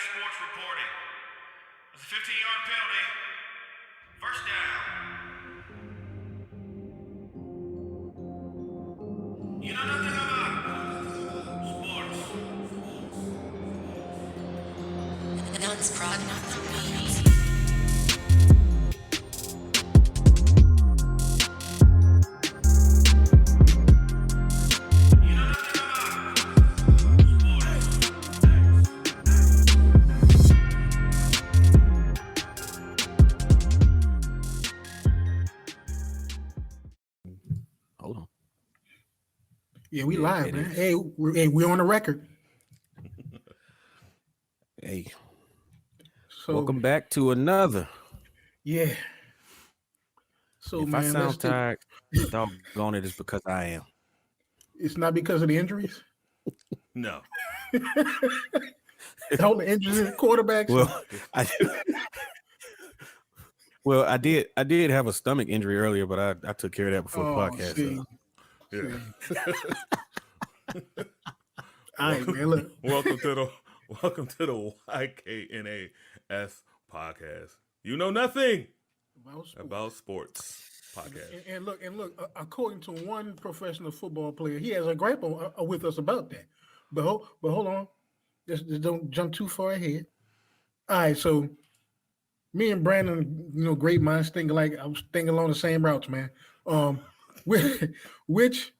sports reporting. It's a 15-yard penalty. First down. You know nothing about sports. Now it's prod, not the beat. You know nothing about Hold on. Yeah, we live, it man. is. Hey, we're on the record. Hey, So welcome back to another. yeah. So If man, I sound let's take, tired, doggone it is because I am. it's not because of the injuries. No. All the injuries in the quarterbacks. Well, I did have a stomach injury earlier, but I took care of that before the podcast. see. Yeah. All right, man. Look, Welcome to the YKNAS podcast. You know nothing about sports podcast. And look. According to one professional football player, he has a gripe with us about that. But hold on, just don't jump too far ahead. All right, so me and Brandon, great minds think alike. I was thinking along the same routes, man. Which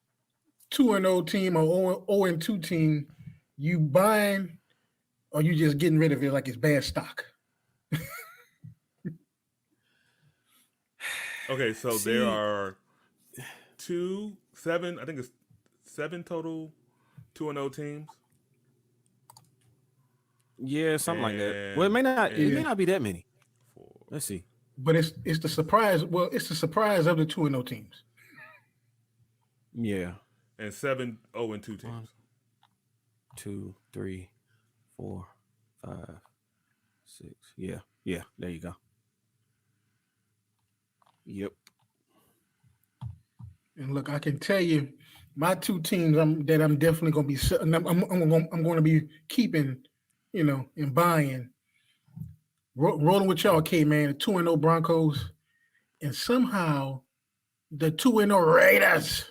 2-0 team or 0-2 team you buying, or you just getting rid of it like it's bad stock? Okay, so there are 7 total 2-0 teams. Yeah, something like that. Well, it may not be that many. Let's see. But it's the surprise. Well, it's the surprise of the 2-0 teams. Yeah. And 7 0-2 teams. 1, 2, 3, 4, 5, 6. Yeah. There you go. Yep. And look, I can tell you, my two teams I'm definitely going to be. I'm going to be keeping, and buying. Rolling with y'all, K-Man, the 2-0 Broncos, and somehow the 2-0 Raiders.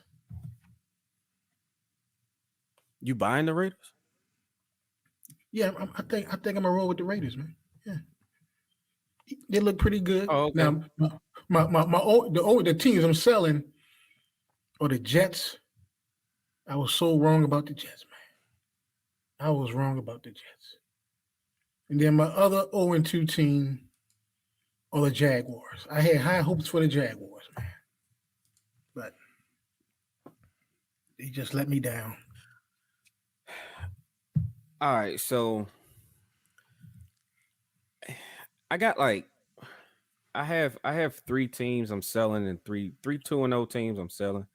You buying the Raiders? Yeah, I think I'm gonna roll with the Raiders, man. Yeah, they look pretty good. Oh, okay. Now, the teams I'm selling are the Jets. I was so wrong about the Jets, man. I was wrong about the Jets. And then my other 0-2 team are the Jaguars. I had high hopes for the Jaguars, man, but they just let me down. All right, so I got I have 3 teams I'm selling and three 2-0 teams I'm selling,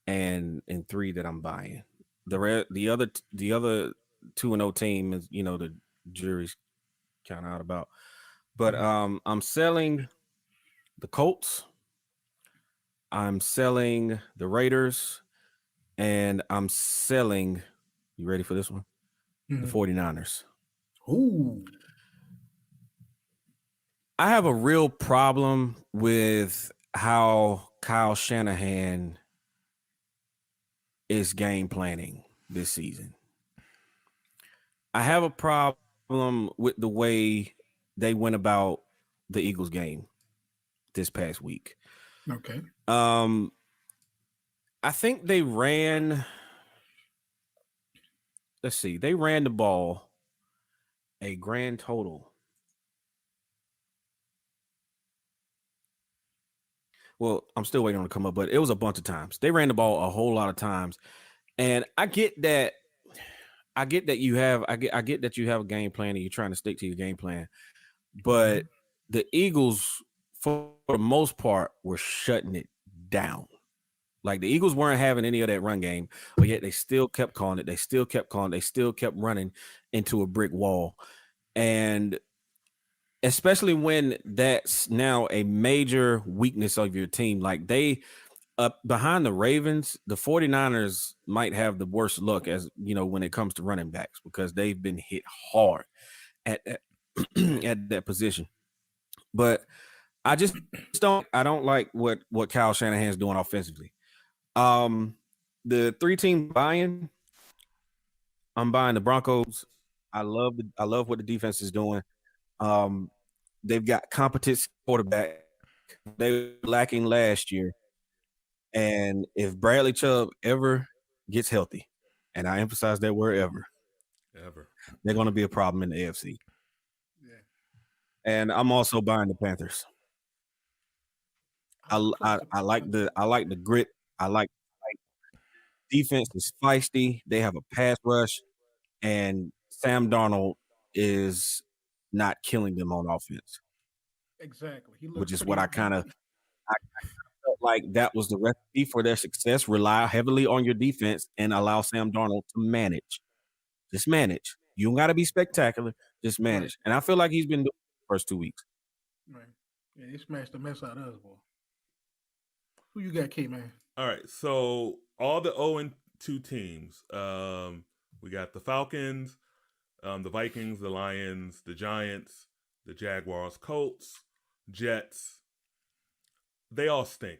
and 3 that I'm buying. The other 2-0 team is the jury's kind of out about, but I'm selling the Colts, I'm selling the Raiders, and I'm selling. You ready for this one? The 49ers. Ooh. I have a real problem with how Kyle Shanahan is game planning this season. I have a problem with the way they went about the Eagles game this past week. Okay. I think they ran. Let's see. They ran the ball a grand total. Well, I'm still waiting on it to come up, but it was a bunch of times. They ran the ball a whole lot of times. And I get that. I get that you have a game plan and you're trying to stick to your game plan. But the Eagles, for the most part, were shutting it down. Like the Eagles weren't having any of that run game, but yet they still kept calling it. They still kept calling. They still kept running into a brick wall. And especially when that's now a major weakness of your team. Like they up behind the Ravens, the 49ers might have the worst luck as when it comes to running backs, because they've been hit hard. at that at that position. But I just don't like what Kyle Shanahan's doing offensively. The 3-team buy-in, I'm buying the Broncos. I love what the defense is doing. They've got competent quarterback. They were lacking last year. And if Bradley Chubb ever gets healthy, and I emphasize that word ever, they're going to be a problem in the AFC. Yeah. And I'm also buying the Panthers. I like the grit. I like defense is feisty. They have a pass rush, and Sam Darnold is not killing them on offense. Exactly. Which is what I felt like that was the recipe for their success. Rely heavily on your defense and allow Sam Darnold to manage. Just manage. You don't got to be spectacular. Just manage. Right. And I feel like he's been doing it the first 2 weeks. Right. Yeah, he smashed the mess out of us, boy. Who you got, K-Man? All right. So all the 0-2 teams. We got the Falcons, the Vikings, the Lions, the Giants, the Jaguars, Colts, Jets. They all stink.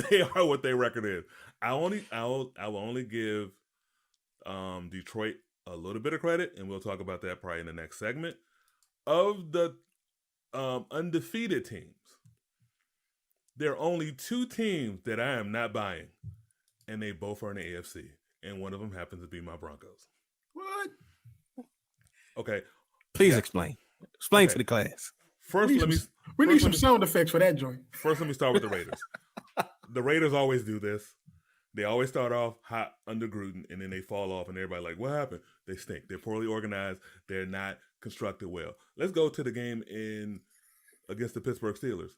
They are what their record is. I will only give Detroit a little bit of credit, and we'll talk about that probably in the next segment. Of the undefeated teams, there are only 2 teams that I am not buying, and they both are in the AFC, and one of them happens to be my Broncos. What? Okay. Please explain. Explain to the class. First, we need some sound effects for that joint. First, let me start with the Raiders. The Raiders always do this. They always start off hot under Gruden, and then they fall off, and everybody like, what happened? They stink. They're poorly organized. They're not constructed well. Let's go to the game against the Pittsburgh Steelers.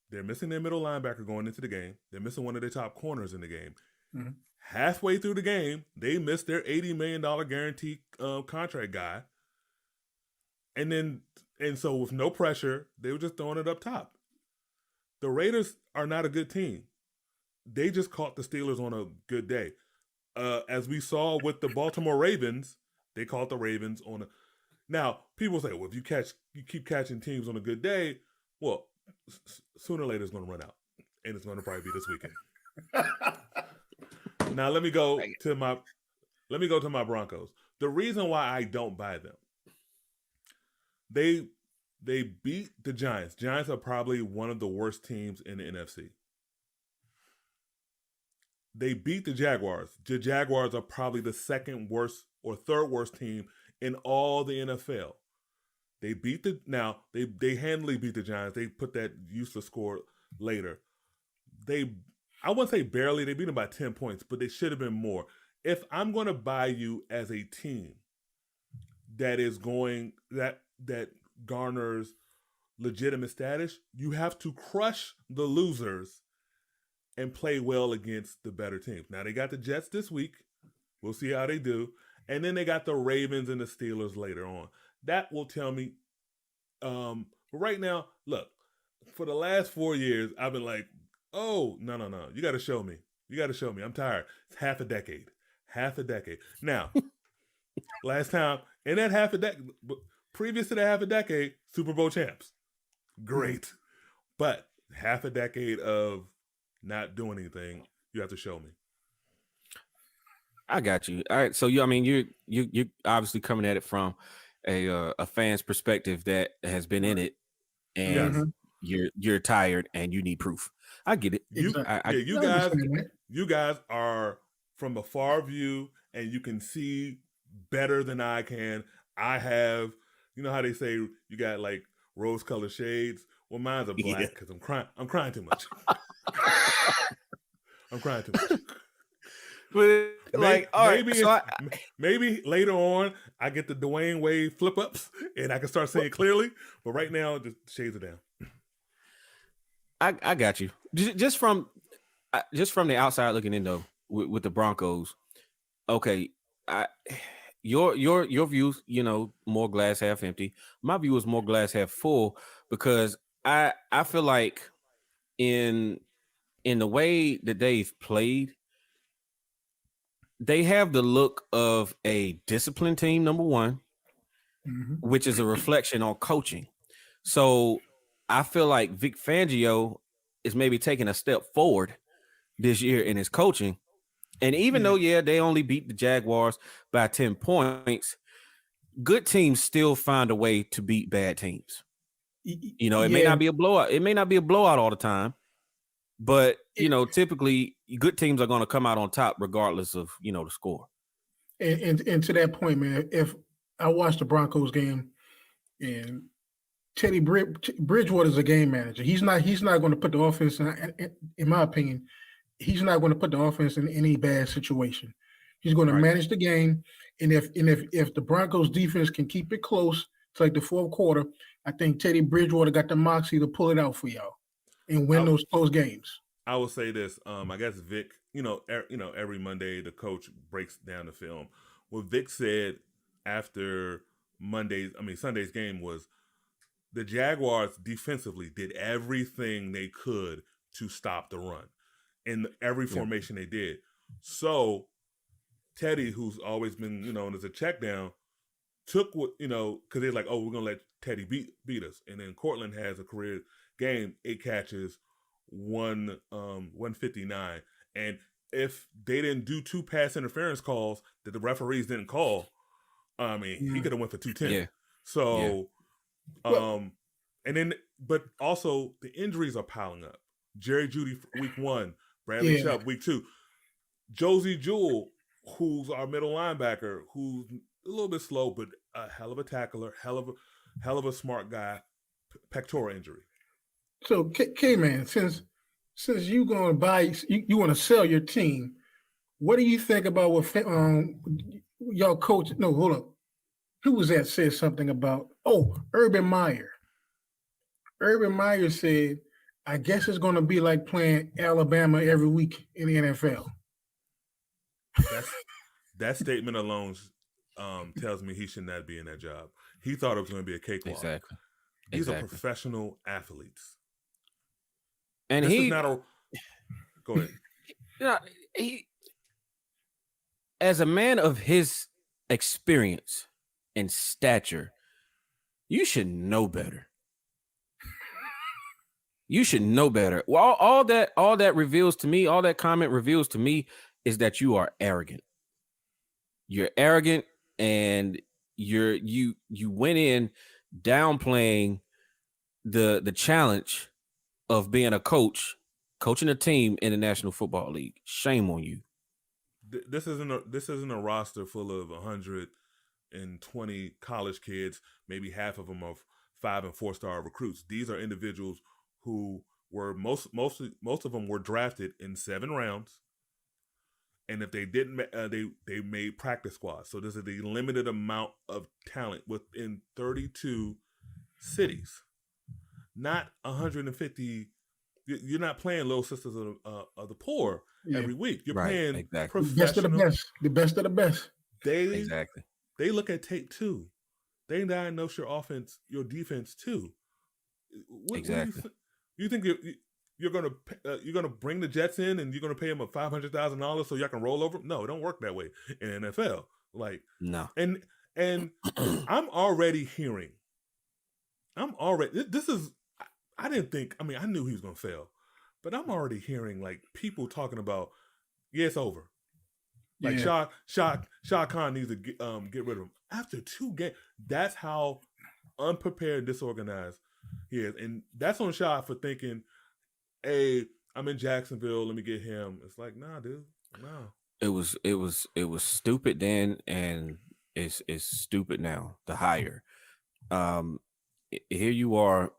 They're missing their middle linebacker going into the game. They're missing one of their top corners in the game. Mm-hmm. Halfway through the game, they missed their $80 million guarantee contract guy. And so with no pressure, they were just throwing it up top. The Raiders are not a good team. They just caught the Steelers on a good day. As we saw with the Baltimore Ravens, they caught the Ravens on a... Now, people say, well, if you keep catching teams on a good day, well, sooner or later it's going to run out. And it's going to probably be this weekend. Now, let me go to my Broncos. The reason why I don't buy them, they beat the Giants. Giants are probably one of the worst teams in the NFC. They beat the Jaguars. The Jaguars are probably the second worst or third worst team in all the NFL. They beat they handily beat the Giants. They put that useless score later. I wouldn't say barely. They beat them by 10 points, but they should have been more. If I'm going to buy you as a team that is going that garners legitimate status, you have to crush the losers and play well against the better teams. Now, they got the Jets this week. We'll see how they do. And then they got the Ravens and the Steelers later on. That will tell me. But right now, look, for the last 4 years, I've been like, oh, no. You got to show me. I'm tired. It's half a decade. Now, last time, in that half a decade, previous to that half a decade, Super Bowl champs. Great. But half a decade of not doing anything, you have to show me. I got you. All right. So you're obviously coming at it from a fan's perspective that has been in it, and you're tired and you need proof. I get it. You guys are from a far view, and you can see better than I can. I have, you know how they say you got like rose-colored shades. Well, mine's are black because I'm crying too much. I'm crying too much. But maybe later on I get the Dwayne Wade flip ups and I can start seeing clearly. But right now, the shades are down. I got you. Just from the outside looking in though, with the Broncos. Okay, your views, more glass half empty. My view is more glass half full because I feel like in the way that they've played, they have the look of a disciplined team, number one. which is a reflection on coaching. So I feel like Vic Fangio is maybe taking a step forward this year in his coaching. And even though, they only beat the Jaguars by 10 points, good teams still find a way to beat bad teams. You know, it may not be a blowout. It may not be a blowout all the time, but, you know, typically good teams are going to come out on top regardless of, you know, the score. And to that point, man, if I watched the Broncos game and Teddy Bridgewater's a game manager. He's not going to put the offense in my opinion, he's not going to put the offense in any bad situation. He's going to manage the game, and if the Broncos defense can keep it close to like the fourth quarter, I think Teddy Bridgewater got the moxie to pull it out for y'all and win those close games. I will say this. I guess Vic, every Monday the coach breaks down the film. What Vic said after Sunday's game was the Jaguars defensively did everything they could to stop the run in every formation they did. So Teddy, who's always been, known as a check down, took what, because they're like, oh, we're going to let Teddy beat us. And then Cortland has a career game, 8 catches, 159. And if they didn't do 2 pass interference calls that the referees didn't call, he could have went for 210. Yeah. So, but also the injuries are piling up. Jerry Jeudy week 1, Bradley Chubb week 2, Josie Jewell, who's our middle linebacker, who's a little bit slow, but a hell of a tackler, hell of a smart guy, pectoral injury. So, K-Man, since you going to buy, you want to sell your team, what do you think about what y'all coach? No, hold up. Who was that said something about? Oh, Urban Meyer. Urban Meyer said, I guess it's going to be like playing Alabama every week in the NFL. That statement alone tells me he should not be in that job. He thought it was going to be a cakewalk. Exactly. These are professional athletes. And this he is not a. Go ahead. He, as a man of his experience and stature, you should know better. You should know better. Well, all that reveals to me, all that comment reveals to me is that you are arrogant. You're arrogant, and you went in downplaying the challenge of being a coaching a team in the National Football League. Shame on you. This isn't a roster full of 120 college kids. Maybe half of them are 5- and 4-star recruits. These are individuals who were most of them were drafted in 7 rounds, and if they didn't, they made practice squads. So this is the limited amount of talent within 32 cities, not 150. You're not playing Little Sisters of the Poor every week. You're playing professional, the best of the best. They look at tape too. They diagnose your offense, your defense too. You think you're gonna bring the Jets in and you're gonna pay them $500,000 so y'all can roll over? No, it don't work that way in the NFL. Like no. And I'm already hearing. This is. I didn't think. I mean, I knew he was gonna fail, but I'm already hearing like people talking about, it's over. Like Shah Khan needs to get rid of him after 2 games. That's how unprepared, disorganized he is, and that's on Shah for thinking, "Hey, I'm in Jacksonville. Let me get him." It's like, nah, dude, nah. It was stupid then, and it's stupid now. The hire. Here you are.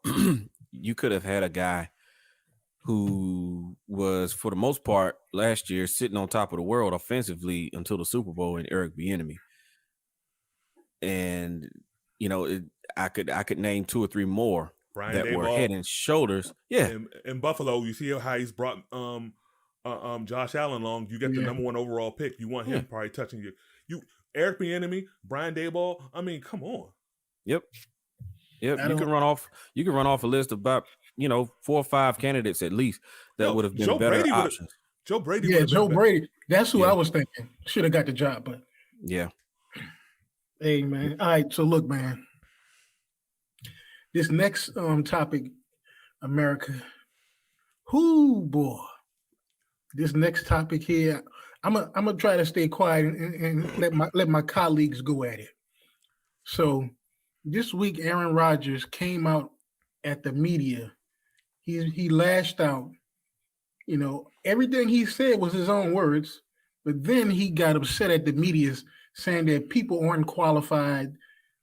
You could have had a guy who was, for the most part, last year sitting on top of the world offensively until the Super Bowl, in Eric Bieniemy. And I could name 2 or 3 more Brian that Daboll, were head and shoulders. Yeah, in Buffalo, you see how he's brought Josh Allen along. You get the number 1 overall pick. You want him probably touching you. Eric Bieniemy, Brian Daboll. I mean, come on. Yep. You can run off a list of about 4 or 5 candidates at least that would have been better options. Joe Brady. Yeah, Joe Brady. That's who I was thinking should have got the job, but Hey, man. All right. So look, man. This next topic, America. Whoo, boy. This next topic here, I'm gonna try to stay quiet and let my colleagues go at it. So this week, Aaron Rodgers came out at the media. He lashed out. You know, everything he said was his own words, but then he got upset at the media saying that people aren't qualified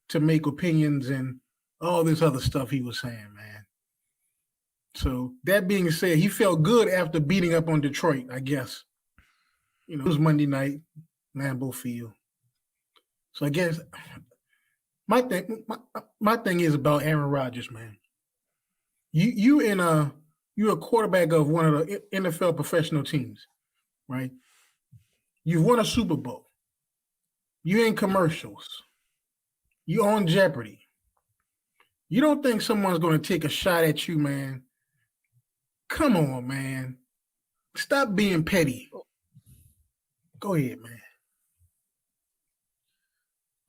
to make opinions and all this other stuff he was saying, man. So that being said, he felt good after beating up on Detroit, I guess. You know, it was Monday night, Lambeau Field. So I guess my thing is about Aaron Rodgers, man. You're a quarterback of one of the NFL professional teams, right? You've won a Super Bowl. You're in commercials. You're on Jeopardy. You don't think someone's going to take a shot at you, man? Come on, man. Stop being petty. Go ahead,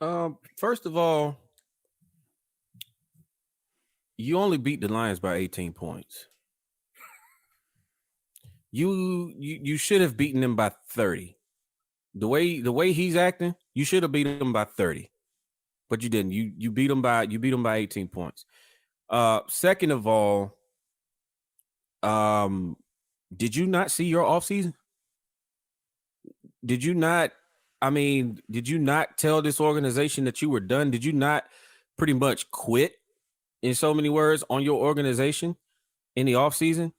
man. First of all, you only beat the Lions by 18 points. You should have beaten them by 30. The way he's acting, you should have beat him by 30. But you didn't. You beat him by 18 points. Second of all, did you not see your offseason? Did you not tell this organization that you were done? Did you not pretty much quit, in so many words, on your organization in the offseason?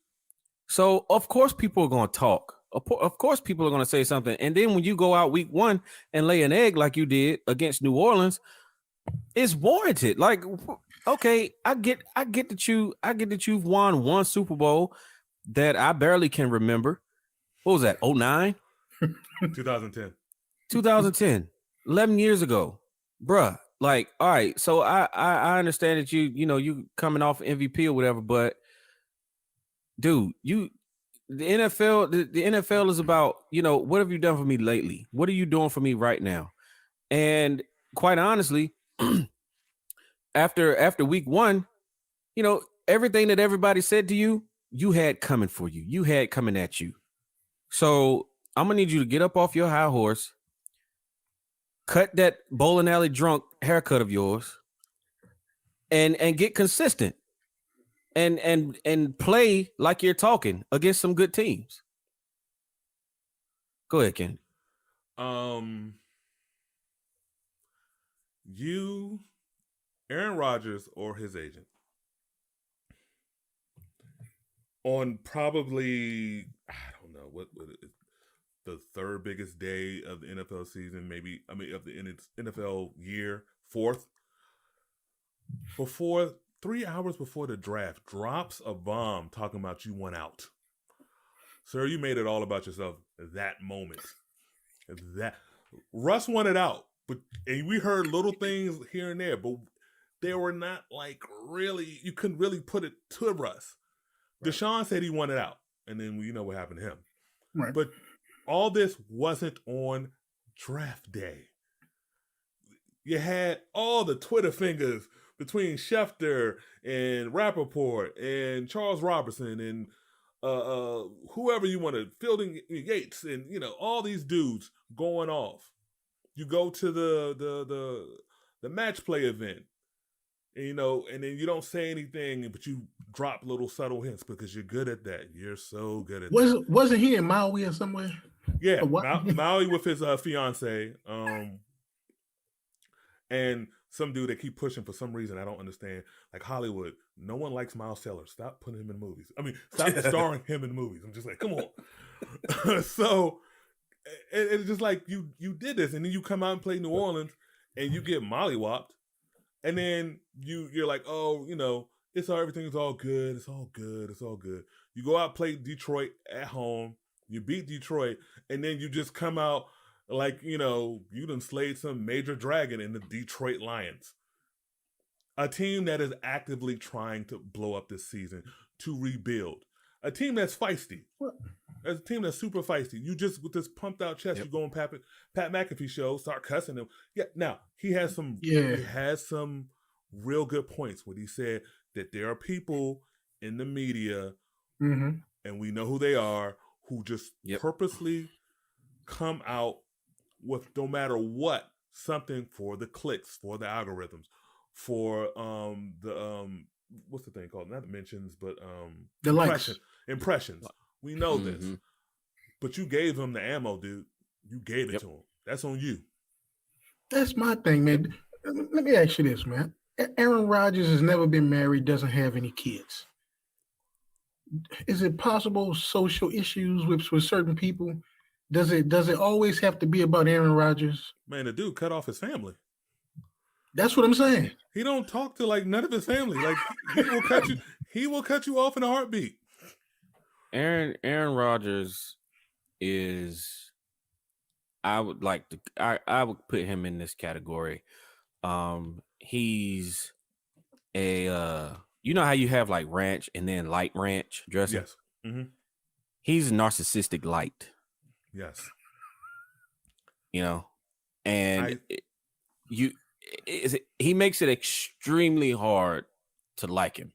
So, of course, people are going to talk. Of course, people are going to say something. And then when you go out week one and lay an egg like you did against New Orleans, it's warranted. Like, okay, I get that you've won one Super Bowl that I barely can remember. What was that? 09? 2010. 2010. 11 years ago. Bruh. Like, all right, so I understand that you coming off MVP or whatever, but dude, the NFL is about, what have you done for me lately? What are you doing for me right now? And quite honestly, after week one, everything that everybody said to you, you had coming for you. You had coming at you. So I'm gonna need you to get up off your high horse, cut that bowling alley drunk haircut of yours, and get consistent. And play like you're talking against some good teams. Go ahead, Ken. Aaron Rodgers or his agent, on probably, I don't know what the third biggest day of the NFL season, of the NFL year, fourth, before 3 hours before the draft, drops a bomb talking about you won out. Sir, you made it all about yourself that moment. That Russ won it out, and we heard little things here and there, but they were not like really, you couldn't really put it to Russ. Right. Deshaun said he won it out, and then you know what happened to him. Right. But all this wasn't on draft day. You had all the Twitter fingers between Schefter and Rappaport and Charles Robertson and whoever you wanted, Fielding Yates, and all these dudes going off. You go to the match play event, and and then you don't say anything, but you drop little subtle hints because you're good at that. You're so good at that. Wasn't he in Maui or somewhere? Yeah, Maui with his fiance, and some dude that keep pushing for some reason I don't understand. Like Hollywood, no one likes Miles Sellers. Stop putting him in movies. I mean, stop starring him in movies. I'm just like, come on. So it's just like you did this, and then you come out and play New Orleans, and you get mollywopped, and then you're like, oh, everything's all good. It's all good. It's all good. You go out, play Detroit at home. You beat Detroit, and then you just come out like, you done slayed some major dragon in the Detroit Lions. A team that is actively trying to blow up this season, to rebuild. A team that's feisty. As a team that's super feisty, you just with this pumped out chest, you go on Pat McAfee show, start cussing him. Yeah, now he has some real good points when he said that there are people in the media, and we know who they are, who just purposely come out with, no matter what, something for the clicks, for the algorithms, for what's the thing called? Not the mentions, but the impressions. We know this. But you gave him the ammo, dude. You gave it to him. That's on you. That's my thing, man. Let me ask you this, man. Aaron Rodgers has never been married, doesn't have any kids. Is it possible social issues with certain people? Does it always have to be about Aaron Rodgers? Man, the dude cut off his family. That's what I'm saying. He don't talk to like none of his family. Like he will cut you. He will cut you off in a heartbeat. Aaron Rodgers is, I would put him in this category. He's a you know how you have like ranch and then light ranch dressing? Yes. Mm-hmm. He's narcissistic light. Yes. You know, and he makes it extremely hard to like him.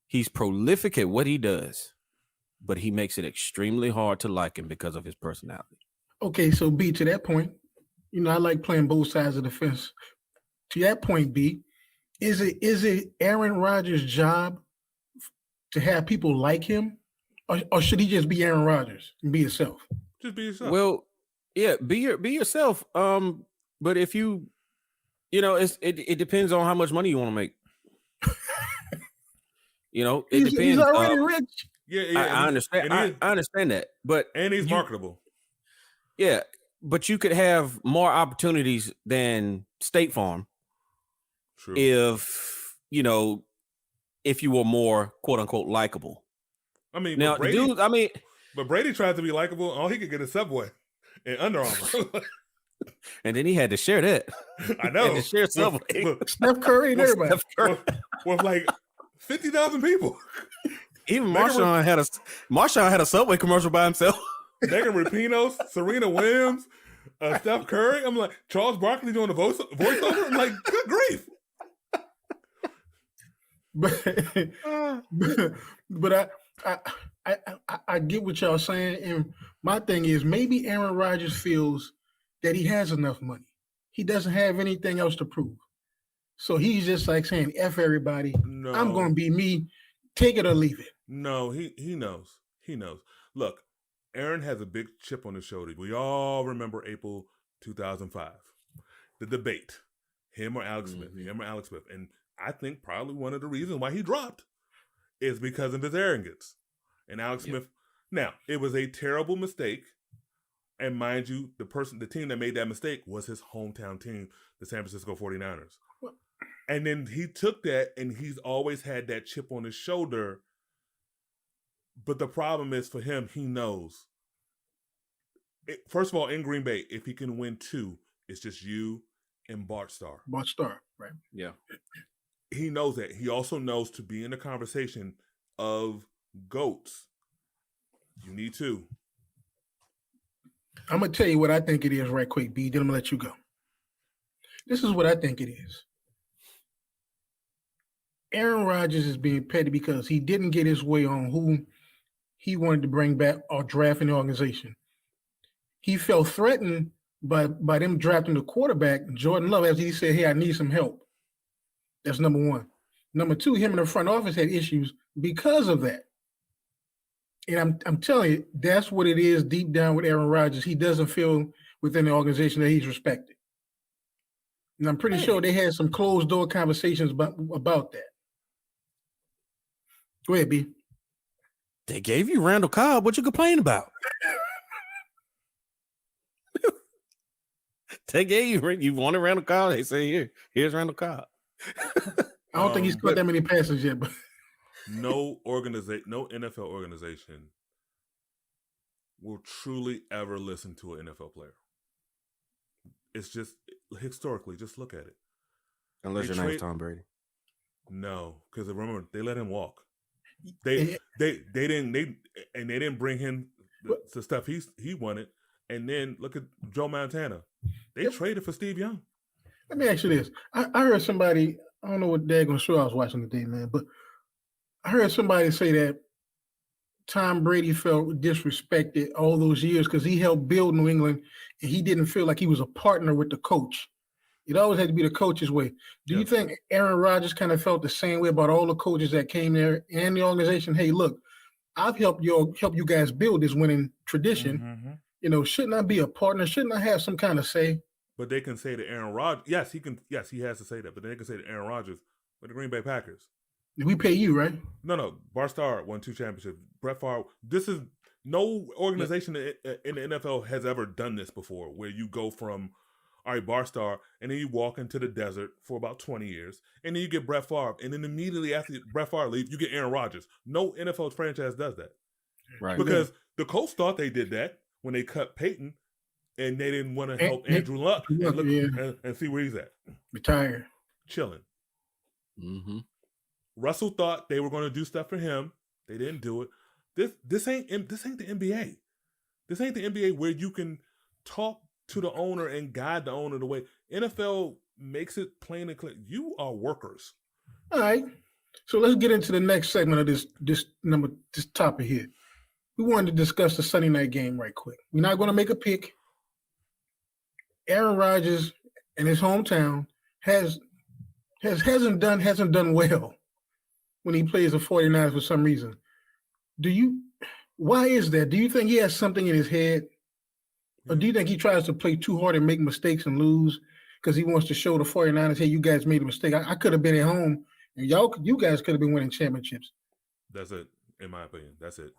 He's prolific at what he does, but he makes it extremely hard to like him because of his personality. Okay, so B, to that point, you know, I like playing both sides of the fence. To that point, B, is it Aaron Rodgers' job to have people like him, or should he just be Aaron Rodgers and be himself? Just be yourself. Well, yeah, be yourself. But if you know, it depends on how much money you want to make. You know, it depends. He's already rich. Yeah, I understand. I understand that, but he's marketable. Yeah, but you could have more opportunities than State Farm. True. If you were more quote unquote likable. I mean, now Brady, but Brady tried to be likable. All he could get a Subway and Under Armour. And then he had to share that. I know. To share Subway. Steph Curry and everybody. With like 50,000 people. Even Marshawn had a Subway commercial by himself. Megan Rapinoe, Serena Williams, Steph Curry. I'm like, Charles Barkley doing the voiceover. I'm like, good grief. But I get what y'all saying, and my thing is maybe Aaron Rodgers feels that he has enough money. He doesn't have anything else to prove, so he's just like saying, "F everybody. No. I'm going to be me. Take it or leave it." No, he knows. He knows. Look, Aaron has a big chip on his shoulder. We all remember April 2005, the debate, him or Alex Smith, and I think probably one of the reasons why he dropped is because of his arrogance. And Alex Smith, now, it was a terrible mistake. And mind you, the team that made that mistake was his hometown team, the San Francisco 49ers. And then he took that, and he's always had that chip on his shoulder. But the problem is for him, he knows. First of all, in Green Bay, if he can win 2, it's just you and Bart Starr. Bart Starr, right? Yeah. He knows that. He also knows to be in the conversation of GOATs, you need 2. I'm going to tell you what I think it is right quick, B. Then I'm going to let you go. This is what I think it is. Aaron Rodgers is being petty because he didn't get his way on who he wanted to bring back or draft in the organization. He felt threatened by them drafting the quarterback, Jordan Love, as he said, hey, I need some help. That's number one. Number two, him and the front office had issues because of that. And I'm telling you, that's what it is deep down with Aaron Rodgers. He doesn't feel within the organization that he's respected. And I'm pretty sure they had some closed door conversations about that. Go ahead, B. They gave you Randall Cobb. What you complain about? They gave you wanted Randall Cobb. They say here's Randall Cobb. I don't think he's caught that many passes yet, but no NFL organization will truly ever listen to an NFL player. It's just historically, just look at it. Unless your name's Tom Brady. No, because remember they let him walk. They didn't bring him the stuff he wanted. And then look at Joe Montana. They traded for Steve Young. Let me ask you this. I heard somebody, I don't know what daggone show I was watching today, man, but I heard somebody say that Tom Brady felt disrespected all those years because he helped build New England and he didn't feel like he was a partner with the coach. It always had to be the coach's way. Do you think Aaron Rodgers kind of felt the same way about all the coaches that came there and the organization? Hey, look, I've helped you guys build this winning tradition. Mm-hmm. You know, shouldn't I be a partner? Shouldn't I have some kind of say? But they can say to Aaron Rodgers, yes, he can. Yes, he has to say that. But they can say to Aaron Rodgers, but the Green Bay Packers. We pay you, right? No. Bart Starr won 2 championships. Brett Favre. This is no organization in the NFL has ever done this before, where you go from, all right, Bart Starr, and then you walk into the desert for about 20 years, and then you get Brett Favre, and then immediately after Brett Favre leaves, you get Aaron Rodgers. No NFL franchise does that, Right? Because the Colts thought they did that when they cut Peyton, and they didn't want to help Andrew Luck and see where he's at. Retire. Chilling. Mm-hmm. Russell thought they were going to do stuff for him. They didn't do it. This ain't the NBA. This ain't the NBA where you can talk to the owner and guide the owner the way. NFL makes it plain and clear. You are workers. All right. So let's get into the next segment of this topic here. We wanted to discuss the Sunday night game right quick. We're not going to make a pick. Aaron Rodgers in his hometown hasn't done well when he plays the 49ers for some reason. Why is that? Do you think he has something in his head? Or do you think he tries to play too hard and make mistakes and lose because he wants to show the 49ers, hey, you guys made a mistake. I could have been at home and you guys could have been winning championships. That's it, in my opinion. That's it.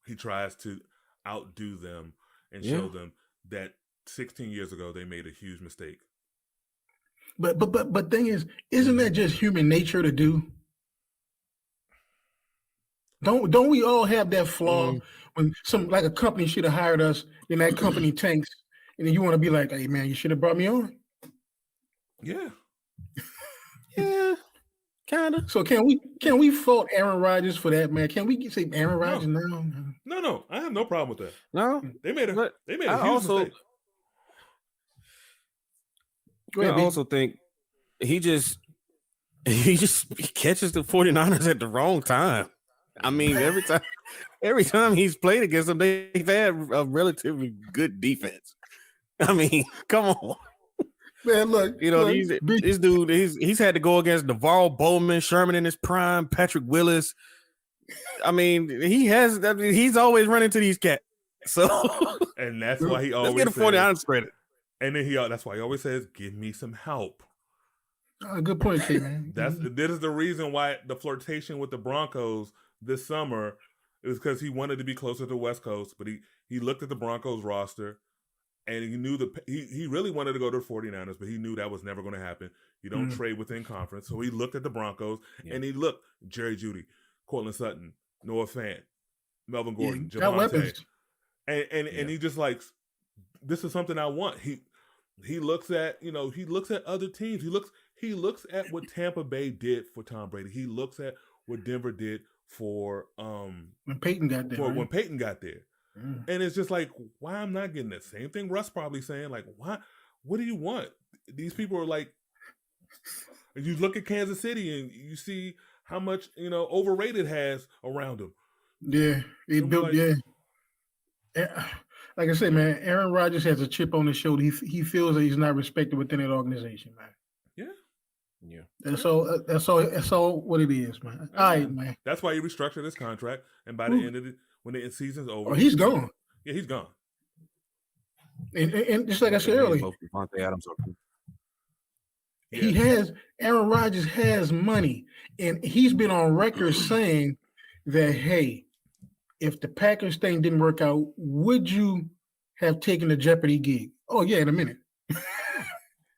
He tries to outdo them and show them that 16 years ago they made a huge mistake. But thing is, isn't that just human nature to do? Don't we all have that flaw when like a company should have hired us, then that company tanks, and then you want to be like, hey man, you should have brought me on? Yeah. Yeah. Kind of. So can we fault Aaron Rodgers for that, man? Can we say Aaron Rodgers now? No. I have no problem with that. No. They made a huge mistake. I also think he catches the 49ers at the wrong time. I mean, every time he's played against them, they've had a relatively good defense. I mean, come on. Man, look, this dude, he's had to go against Navarro Bowman, Sherman in his prime, Patrick Willis. I mean, he's always running to these cats. So, and that's why he always let's get the 49ers credit. And then that's why he always says, "Give me some help." Good point, K man. This is the reason why the flirtation with the Broncos this summer is because he wanted to be closer to the West Coast, but he looked at the Broncos roster. And he knew he really wanted to go to the 49ers, but he knew that was never going to happen. You don't trade within conference. So he looked at the Broncos, and he looked Jerry Jeudy, Cortland Sutton, Noah Fant, Melvin Gordon, Javonte. And he just like, this is something I want. He looks at, other teams. He looks at what Tampa Bay did for Tom Brady. He looks at what Denver did for when Peyton got there. When Peyton got there. And it's just like, why I'm not getting that? Same thing Russ probably saying, like, why? What do you want? These people are like, you look at Kansas City and you see how much, overrated has around them. Yeah. He built, like I said, man, Aaron Rodgers has a chip on his shoulder. He feels that he's not respected within that organization, man. Yeah. That's all what it is, man. All right, man. That's why he restructured his contract. And by the end of it, when the season's over, he's gone. Yeah, he's gone. And just like I said earlier, Aaron Rodgers has money, and he's been on record saying that, hey, if the Packers thing didn't work out, would you have taken the Jeopardy gig? Oh yeah, in a minute.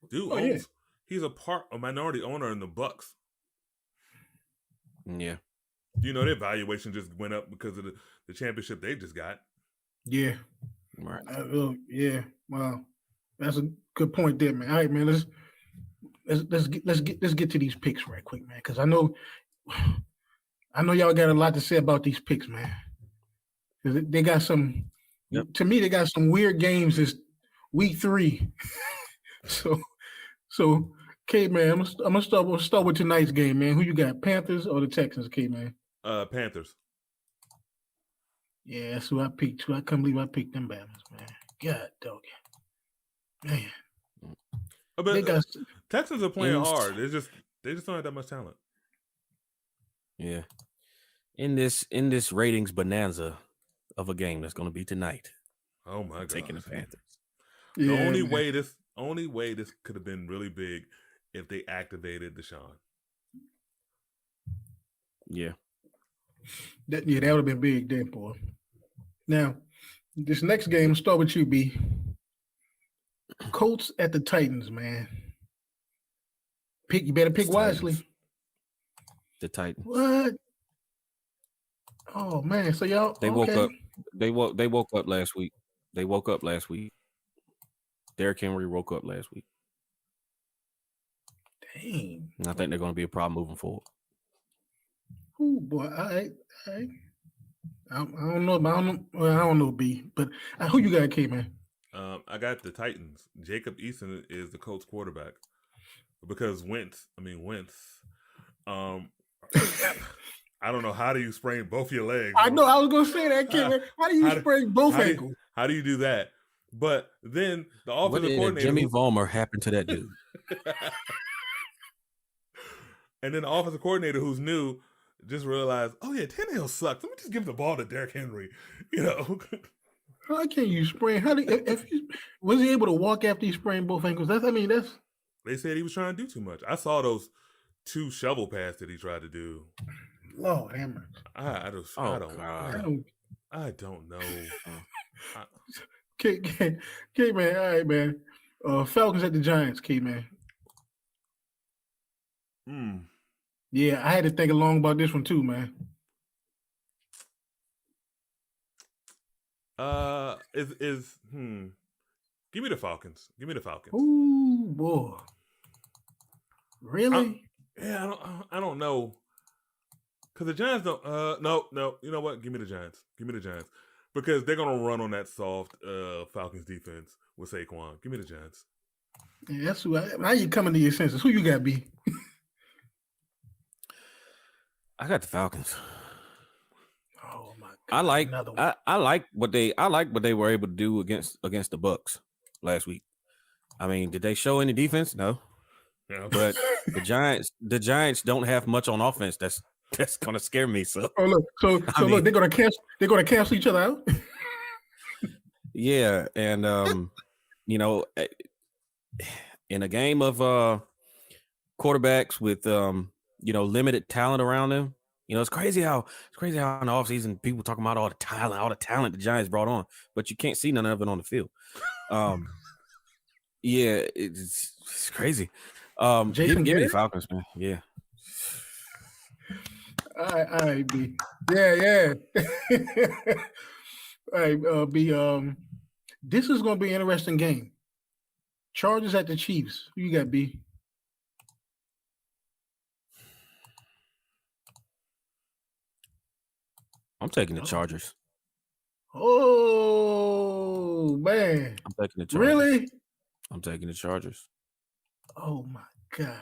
Dude, he's a minority owner in the Bucks. Yeah. Their valuation just went up because of the championship they just got. Yeah. Right. Yeah. Well, that's a good point there, man. All right, man. Let's get to these picks right quick, man, because I know y'all got a lot to say about these picks, man. They got some. Yep. To me, they got some weird games. This week 3. so, K man, I'm gonna start with tonight's game, man. Who you got, Panthers or the Texans, K man? Panthers. Yeah, that's who I picked. Too. I can't believe I picked them Bama's, man. God dog it, man. But They got Texans are playing hard. They just don't have that much talent. Yeah. In this ratings bonanza of a game that's going to be tonight. Oh my god. Taking the Panthers. The only way this could have been really big if they activated Deshaun. Yeah. That would have been big then, boy. Now, this next game, start with you, B. Colts at the Titans, man. You better pick wisely. The Titans. What? Oh man! So y'all woke up. They woke up last week. Derrick Henry woke up last week. Dang. And I think they're going to be a problem moving forward. Oh boy, I don't know. I don't know, B. But who you got, K man? I got the Titans. Jacob Eason is the Colts quarterback because Wentz. I don't know, how do you sprain both your legs? I know. I was gonna say that, K man. How do you sprain both ankles? How do you do that? But then the offensive coordinator, Jimmy Vollmer, happened to that dude. And then the offensive coordinator, who's new, just realized, oh yeah, Tannehill sucks. Let me just give the ball to Derrick Henry. How can you sprain? Was he able to walk after he sprained both ankles? That's. They said he was trying to do too much. I saw those 2 shovel passes that he tried to do. Lord hammer. I don't know. K man, all right, man. Falcons at the Giants, K man. Yeah, I had to think long about this one too, man. Give me the Falcons. Ooh, boy. Really? I don't know. Because the Giants don't. No. You know what? Give me the Giants. Because they're gonna run on that soft Falcons defense with Saquon. Give me the Giants. Yeah, that's who. Now you coming to your senses. Who you got, B? I got the Falcons. Oh my God! I like what they were able to do against the Bucs last week. I mean, did they show any defense? No. Yeah. But the Giants don't have much on offense. That's gonna scare me. So look, they're gonna cancel each other out. Yeah, and in a game of quarterbacks with limited talent around them, it's crazy how in the offseason people talking about all the talent the Giants brought on, but you can't see none of it on the field. Yeah, it's crazy. Give me the Falcons, man. Yeah. All right, B. Yeah. All right, B. This is going to be an interesting game. Chargers at the Chiefs. Who you got, B? I'm taking the Chargers. Oh man! I'm taking the Chargers. Really? I'm taking the Chargers. Oh my God!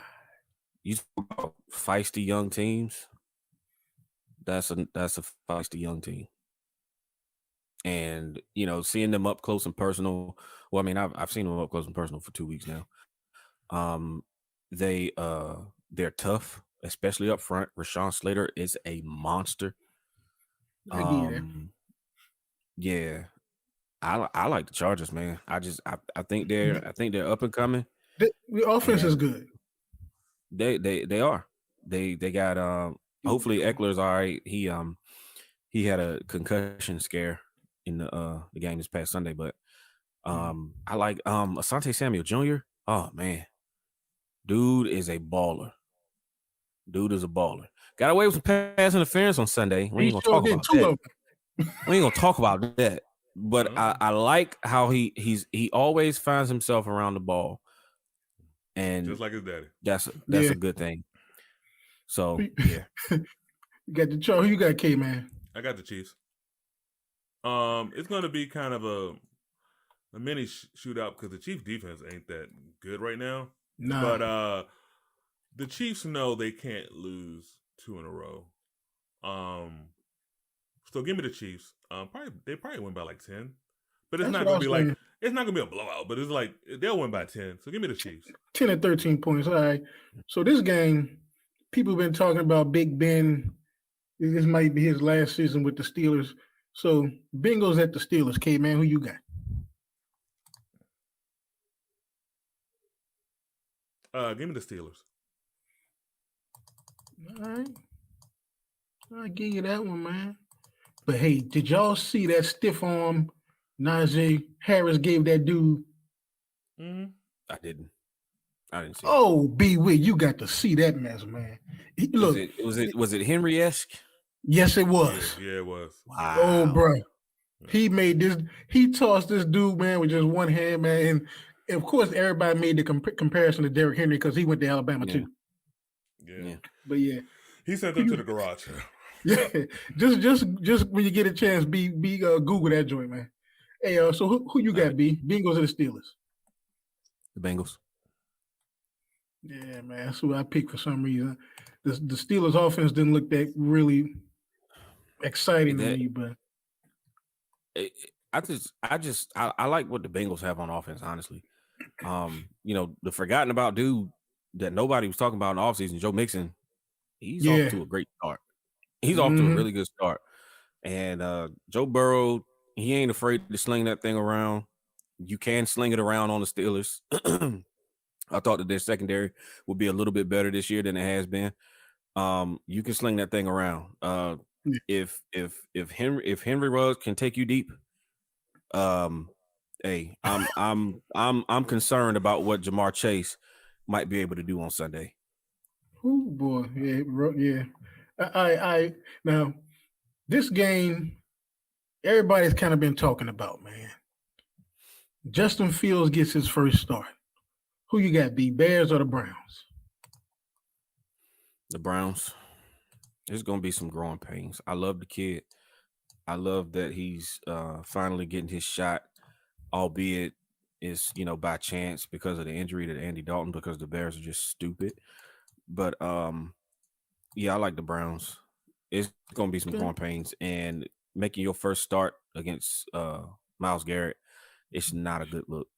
You talk about feisty young teams. That's a feisty young team, and seeing them up close and personal. Well, I mean, I've seen them up close and personal for 2 weeks now. They're tough, especially up front. Rashawn Slater is a monster. Yeah, I like the Chargers, man. I think they're up and coming. The offense is good. They are. They got hopefully Eckler's all right. He had a concussion scare in the game this past Sunday, but I like Asante Samuel Jr. Oh man, dude is a baller. Got away with some pass interference on Sunday. We ain't gonna talk about that. We ain't gonna talk about that. But I like how he always finds himself around the ball, and just like his daddy. That's a good thing. So yeah, you got the Chargers. Who you got, K man? I got the Chiefs. It's going to be kind of a mini shootout because the Chiefs defense ain't that good right now. Nah. But the Chiefs know they can't lose 2 in a row. So give me the Chiefs. They probably win by like 10. But it's That's not what I gonna be was like saying. it's not gonna be a blowout, but it's like they'll win by 10. So give me the Chiefs. 10 and 13 points. All right. So this game, people have been talking about Big Ben. This might be his last season with the Steelers. So Bengals at the Steelers. K-Man, who you got? Give me the Steelers. All right. I'll give you that one, man. But hey, did y'all see that stiff arm Najee Harris gave that dude? Mm-hmm. I didn't see. Oh, B-Wee, you got to see that mess, man. Look, was it Henry-esque? Yes, it was. Yeah, it was. Wow. Oh, bro. He made this. He tossed this dude, man, with just one hand, man. And of course, everybody made the comparison to Derrick Henry because he went to Alabama too. Yeah. But yeah, he sent them to the garage. Yeah, just when you get a chance, be Google that joint, man. Hey, so who you got, B? Bengals or the Steelers? The Bengals. Yeah, man, that's who I picked for some reason. The Steelers offense didn't look that really exciting to me, but I like what the Bengals have on offense, honestly. The forgotten about dude that nobody was talking about in the offseason, Joe Mixon, he's off to a great start. He's off to a really good start. And Joe Burrow, he ain't afraid to sling that thing around. You can sling it around on the Steelers. I thought that their secondary would be a little bit better this year than it has been. You can sling that thing around. If Henry Ruggs can take you deep, hey, I'm concerned about what Jamar Chase might be able to do on Sunday. Oh boy, yeah. I now this game, everybody's kind of been talking about, man. Justin Fields gets his first start. Who you got, B? Bears or the Browns? The Browns. There's gonna be some growing pains. I love the kid. I love that he's finally getting his shot, albeit it's by chance because of the injury to Andy Dalton because the Bears are just stupid. But yeah, I like the Browns. It's gonna be some growing pains, and making your first start against Myles Garrett, it's not a good look.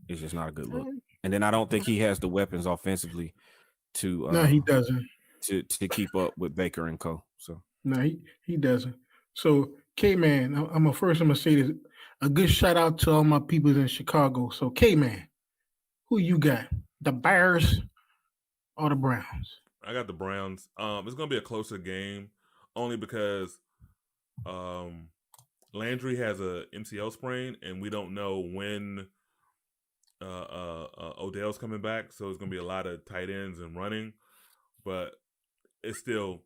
It's just not a good look. And then I don't think he has the weapons offensively to no, he doesn't. To keep up with Baker and Co. So no, he doesn't. So K-Man, I'm gonna say this. A good shout out to all my people in Chicago. So K-Man, who you got? The Bears or the Browns? I got the Browns. It's gonna be a closer game, only because Landry has a MCL sprain, and we don't know when Odell's coming back. So it's gonna be a lot of tight ends and running, but it's still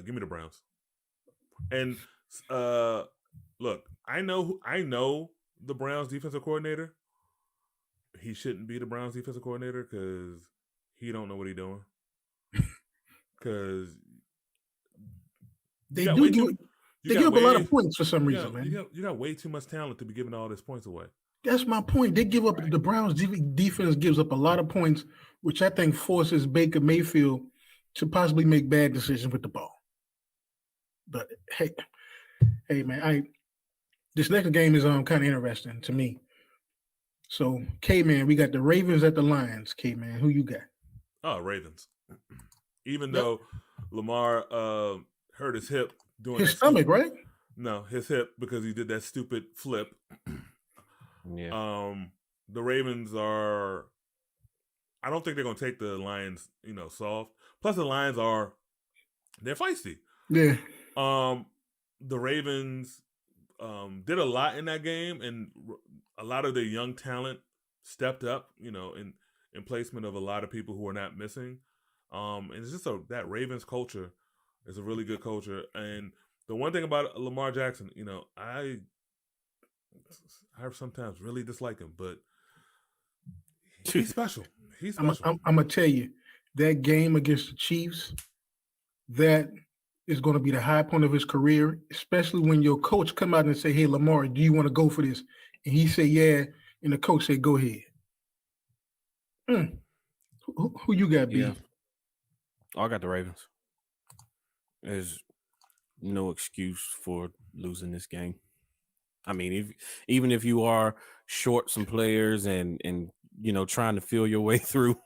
give me the Browns. And look, I know the Browns defensive coordinator. He shouldn't be the Browns defensive coordinator because he don't know what he's doing. Because they give up a lot of points for some reason, man. You got way too much talent to be giving all these points away. That's my point. They give up. The Browns defense gives up a lot of points, which I think forces Baker Mayfield to possibly make bad decisions with the ball. But hey, man, this next game is kind of interesting to me. So, K-Man, we got the Ravens at the Lions. K-Man, who you got? Oh, Ravens. Even though Lamar hurt his hip doing his stomach, right? No, his hip because he did that stupid flip. Yeah. The Ravens are. I don't think they're going to take the Lions, soft. Plus, the Lions they're feisty. Yeah. The Ravens did a lot in that game, and a lot of their young talent stepped up, in placement of a lot of people who are not missing. And it's just that Ravens culture is a really good culture. And the one thing about Lamar Jackson, I sometimes really dislike him, but he's special. He's special. I'm gonna tell you that game against the Chiefs, that is going to be the high point of his career, especially when your coach come out and say, "Hey, Lamar, do you want to go for this?" And he say, "Yeah," and the coach say, "Go ahead." Who you got, B? Yeah. I got the Ravens. There's no excuse for losing this game. I mean, even if you are short some players and trying to feel your way through,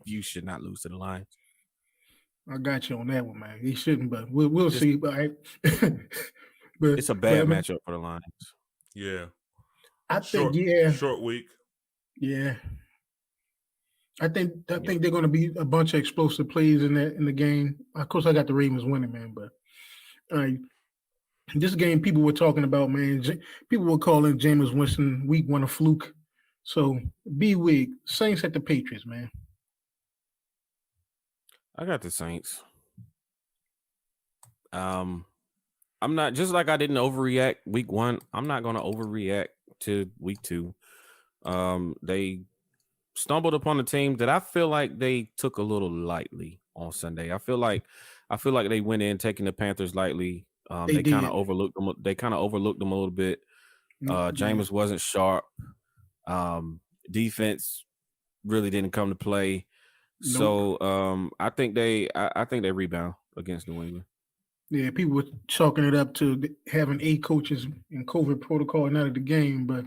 you should not lose to the Lions. I got you on that one, man. He shouldn't, but we'll see. But it's a bad matchup for the Lions. Yeah. I think short week. Yeah. I think they're going to be a bunch of explosive plays in the game. Of course, I got the Ravens winning, man. But this game, people were talking about, man. People were calling Jameis Winston week 1 a fluke. So B-Wig, Saints at the Patriots, man. I got the Saints. I'm not, just like I didn't overreact week 1. I'm not going to overreact to week 2. They stumbled upon a team that I feel like they took a little lightly on Sunday. I feel like they went in taking the Panthers lightly. They kind of overlooked them. They kind of overlooked them a little bit. Jameis wasn't sharp. Defense really didn't come to play. Nope. So I think they rebound against New England. Yeah, people were chalking it up to having 8 coaches in COVID protocol and out of the game, but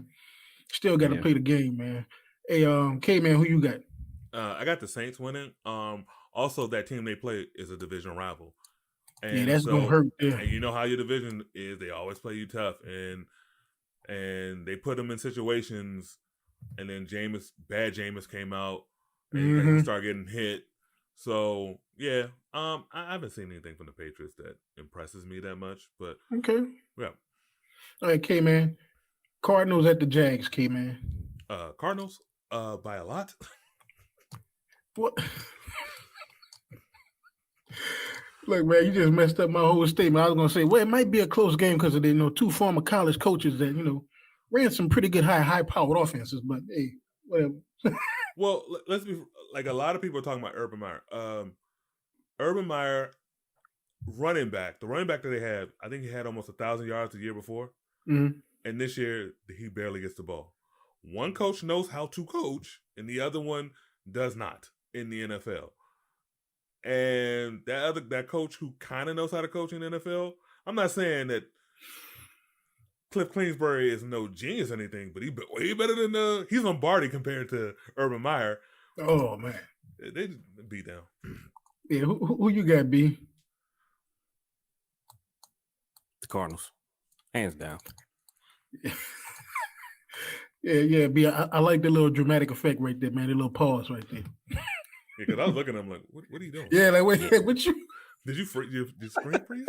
still got to play the game, man. Hey, K-Man, who you got? I got the Saints winning. Also, that team they play is a division rival. And that's gonna hurt. Yeah. And you know how your division is; they always play you tough, and they put them in situations. And then bad Jameis came out, and he started getting hit. So yeah, I haven't seen anything from the Patriots that impresses me that much. But okay, yeah. All right, K-Man. Cardinals at the Jags, K-Man. Cardinals, by a lot. What? Look, man, you just messed up my whole statement. I was gonna say, well, it might be a close game because of the 2 former college coaches that ran some pretty good high-powered offenses. But hey, whatever. Well, let's be like a lot of people are talking about Urban Meyer. Urban Meyer, running back, the running back that they have, I think he had almost 1,000 yards the year before, and this year he barely gets the ball. One coach knows how to coach, and the other one does not in the NFL. And that coach who kind of knows how to coach in the NFL, I'm not saying that Cliff Kingsbury is no genius or anything, but he's way better than he's Lombardi compared to Urban Meyer. Oh man, they just beat down. Yeah, who you got, B? The Cardinals, hands down. Yeah, B. I like the little dramatic effect right there, man. The little pause right there. Yeah, because I was looking at him like, what are you doing? Yeah, like, wait, what you? Did you screen freeze?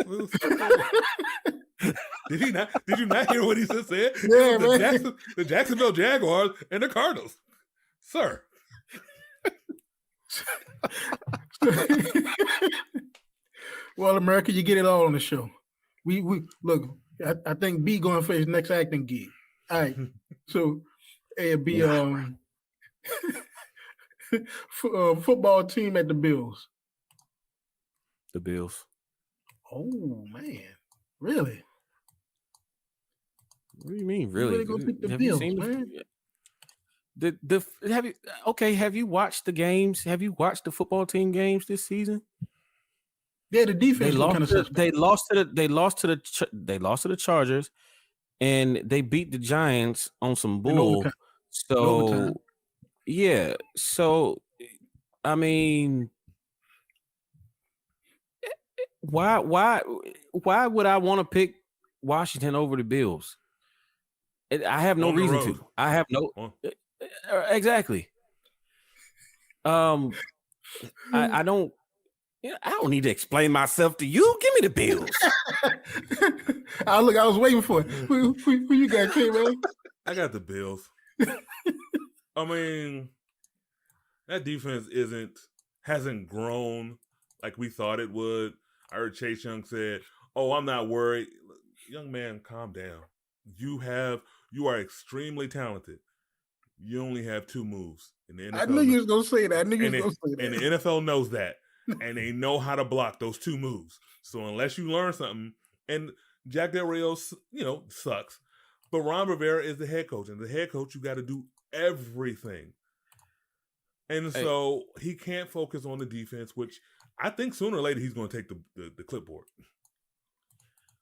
Did he not? Did you not hear what he just said? Yeah, man. The Jacksonville Jaguars and the Cardinals, sir. Well, America, you get it all on the show. We look. I think B going for his next acting gig. All right, so B football team at the Bills. The Bills. Oh man, really? What do you mean, really? Really gonna pick the Bills, man? Have you watched the games? Have you watched the football team games this season? Yeah, the defense. They lost to the Chargers, and they beat the Giants on some bull. So yeah, so I mean, why would I want to pick Washington over the Bills? I have no reason to. I have no exactly. I don't. I don't need to explain myself to you. Give me the Bills. I was waiting for it. Who you got, K-Man? I got the Bills. I mean, that defense hasn't grown like we thought it would. I heard Chase Young said, "Oh, I'm not worried." Young man, calm down. You are extremely talented. You only have 2 moves in the NFL. I knew you was gonna say that. And the NFL knows that. and they know how to block those two moves. So unless you learn something, and Jack Del Rio, sucks, but Ron Rivera is the head coach, and the head coach, you got to do everything. And so he can't focus on the defense, which I think sooner or later he's going to take the clipboard.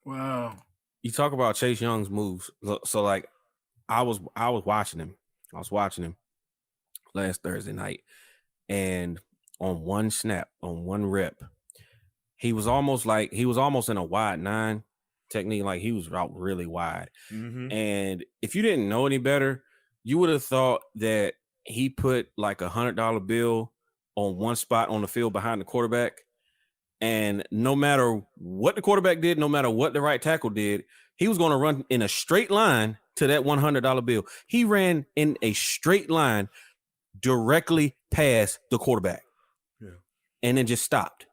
Wow. You talk about Chase Young's moves. So like I was watching him. I was watching him last Thursday night, and on one snap, on one rep, he was almost in a wide 9 technique, like he was out really wide. Mm-hmm. And if you didn't know any better, you would have thought that he put like $100 bill on one spot on the field behind the quarterback. And no matter what the quarterback did, no matter what the right tackle did, he was going to run in a straight line to that $100 bill. He ran in a straight line directly past the quarterback. Yeah. And then just stopped.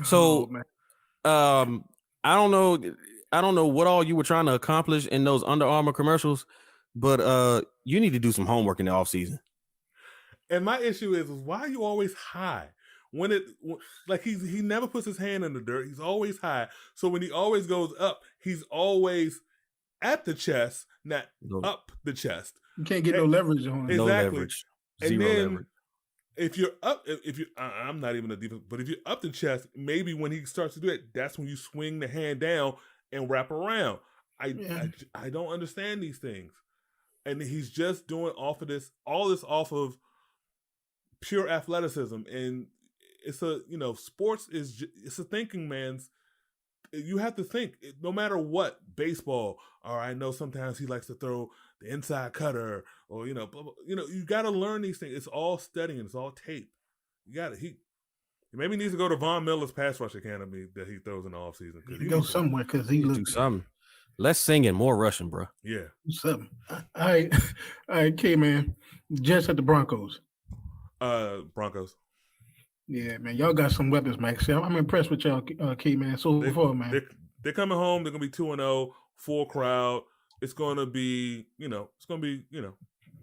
So, I don't know what all you were trying to accomplish in those Under Armour commercials, but you need to do some homework in the offseason. And my issue is why are you always high? He never puts his hand in the dirt. He's always high. So when he always goes up, he's always at the chest, not up the chest. You can't get no leverage on it. Exactly. No leverage. Zero leverage. If you're up, I'm not even a defense, but if you're up the chest, maybe when he starts to do it, that's when you swing the hand down and wrap around. I don't understand these things. And he's just doing all this off of pure athleticism. And it's sports it's a thinking man's. You have to think, no matter what, baseball, or I know sometimes he likes to throw the inside cutter, or blah, blah, you got to learn these things. It's all studying, it's all tape. He maybe needs to go to Von Miller's pass rush academy that he throws in the offseason. He go somewhere because he looks something. Less singing, more rushing, bro. Yeah. Something. All right, K-Man. Jets at the Broncos. Broncos. Yeah, man. Y'all got some weapons, man. See, I'm impressed with y'all, K-Man, so far, man. They're coming home. They're going to be 2-0, full crowd. It's going to be,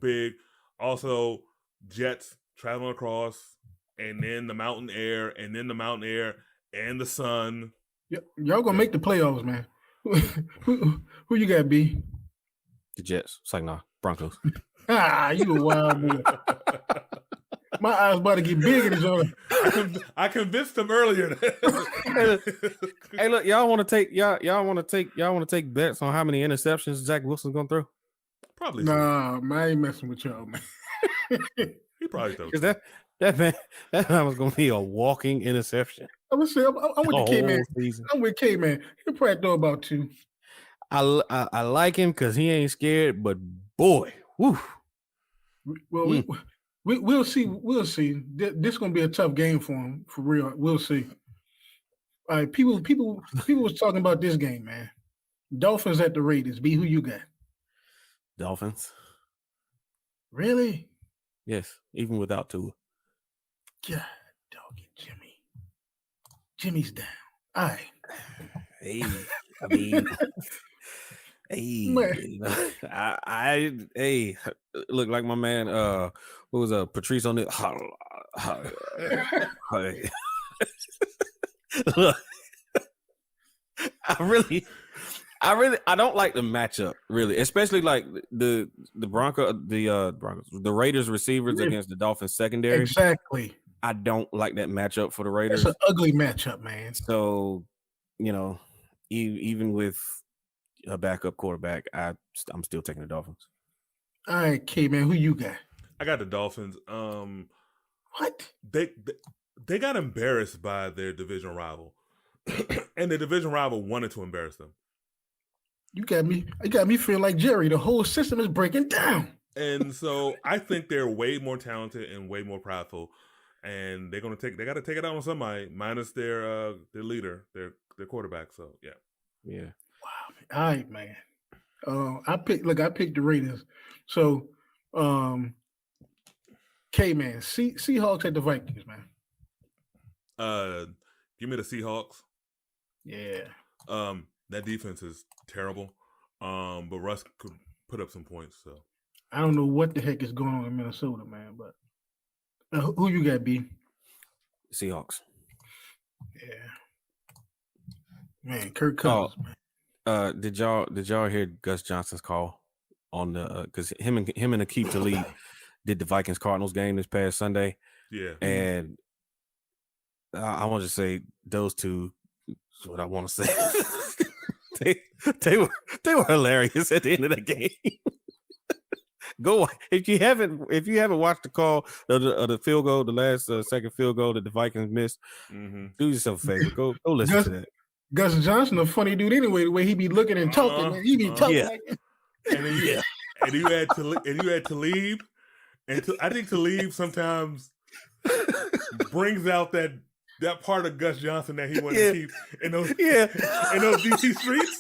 big. Also, Jets traveling across, and then the mountain air, and then the mountain air, and the sun. Y'all going to make the playoffs, man. Who you got, B? The Jets. It's like, nah, Broncos. You a wild boy. My eyes about to get big in his own. I convinced him earlier. Hey, look, y'all want to take bets on how many interceptions Zach Wilson's gonna throw? Probably. Nah, man, I ain't messing with y'all, man. He probably throws. Because that man was gonna be a walking interception. I'm with the K-Man. I'm with K-Man. He'll probably throw about 2. I like him because he ain't scared, but boy, woo. Well, we'll see. We'll see. This is gonna be a tough game for him, for real. We'll see. All right, people was talking about this game, man. Dolphins at the Raiders. B, who you got? Dolphins. Really? Yes, even without Tua. God, dog it, Jimmy. Jimmy's down. All right. Hey, I mean, hey, look like my man. What was Patrice on it? Look, I don't like the matchup, really, especially like the Broncos, the Raiders receivers against the Dolphins secondary. Exactly. I don't like that matchup for the Raiders. It's an ugly matchup, man. So, even with a backup quarterback, I'm still taking the Dolphins. All right, K-Man, who you got? I got the Dolphins. What? They got embarrassed by their division rival, and the division rival wanted to embarrass them. You got me feeling like Jerry. The whole system is breaking down. And so I think they're way more talented and way more prideful, and they got to take it out on somebody, minus their leader, their quarterback. So yeah. Wow. All right, man. I picked the Raiders. So, K-Man, Seahawks at the Vikings, man. Give me the Seahawks. Yeah. That defense is terrible. But Russ could put up some points. So I don't know what the heck is going on in Minnesota, man. But who you got, B? Seahawks. Yeah. Man, Kirk Cousins, man. Did y'all hear Gus Johnson's call on the because him and Akeem Talib did the Vikings Cardinals game this past Sunday? Yeah. And I want to say those two. That's what I want to say. they were hilarious at the end of the game. Go if you haven't watched the call of the field goal, the last second field goal that the Vikings missed. Do yourself a favor. Go listen to that. Gus Johnson, a funny dude anyway. The way he be looking and talking, man, he be talking like that. And then you had Talib, and I think Talib sometimes brings out that part of Gus Johnson that he wanted to keep in those DC streets.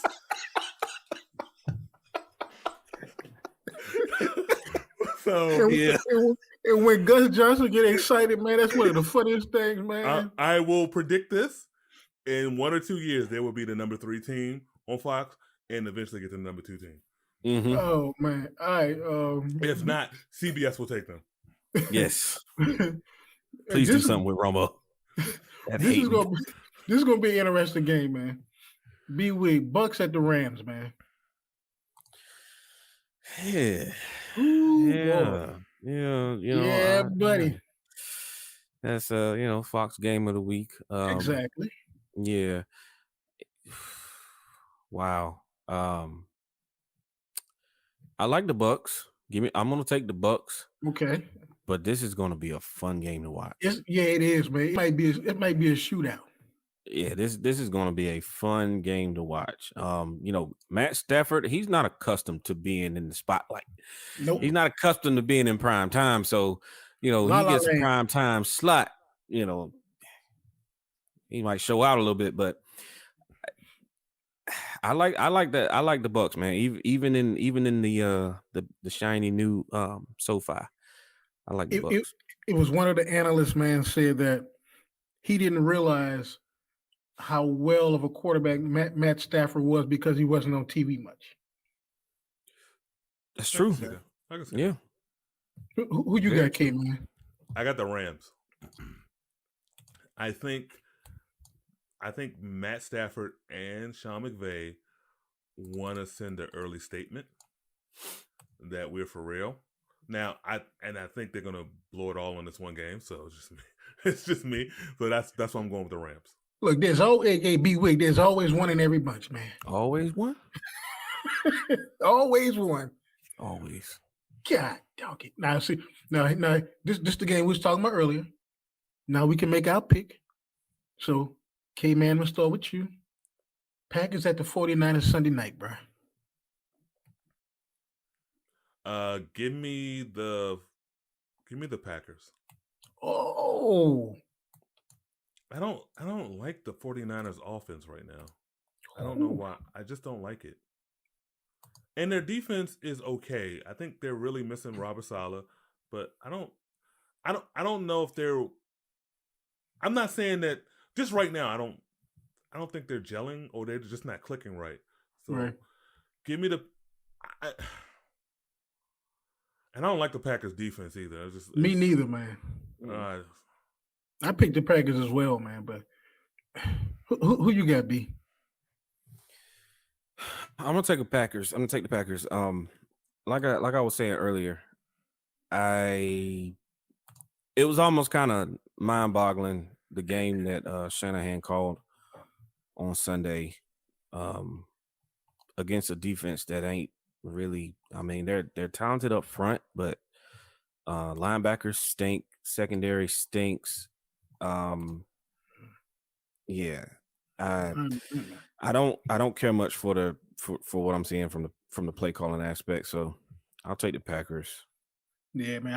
So and when Gus Johnson get excited, man, that's one of the funniest things, man. I will predict this: in 1 or 2 years, they will be the number 3 team on Fox, and eventually get to the number 2 team. Mm-hmm. Oh man! All right. If not, CBS will take them. Yes. Please do something with Romo. This is gonna be an interesting game, man. B-Week, Bucks at the Rams, man. Yeah. Ooh, Yeah, buddy. That's Fox game of the week. Exactly. Yeah. Wow. I like the Bucks. I'm gonna take the Bucks. Okay. But this is gonna be a fun game to watch. It is, man. It might be a shootout. Yeah, this is going to be a fun game to watch. Matt Stafford, he's not accustomed to being in the spotlight. Nope. He's not accustomed to being in prime time. So, he gets a prime time slot. He might show out a little bit, but I like that. I like the Bucks, man. Even in the shiny new SoFi. I like the Bucks. It was one of the analysts, man, said that he didn't realize how well of a quarterback Matt Stafford was because he wasn't on TV much. That's true. I can see that. Who you got, K, man? I got the Rams. I think Matt Stafford and Sean McVay want to send an early statement that we're for real. Now, I think they're gonna blow it all in this one game. So it's just me. So that's why I'm going with the Rams. Look, there's always B-Week. There's always one in every bunch, man. Always one. Always one. Always. God, dog it. Now see, now this the game we was talking about earlier. Now we can make our pick. So, K-Man, we'll start with you. Packers at the 49ers Sunday night, bro. Give me the Packers. Oh. I don't like the 49ers offense right now. I don't know why. I just don't like it. And their defense is okay. I think they're really missing Robert Saleh, but I don't know if they're. I'm not saying that just right now. I don't think they're gelling or they're just not clicking right. So right. Give me the. And I don't like the Packers defense either. Me neither, man. I picked the Packers as well, man. But who you got, B? I'm gonna take the Packers. Like I was saying earlier, it was almost kind of mind-boggling the game that Shanahan called on Sunday against a defense that ain't really. I mean, they're talented up front, but linebackers stink, secondary stinks. I don't care much for what I'm seeing from the play calling aspect. So I'll take the Packers. Yeah, man.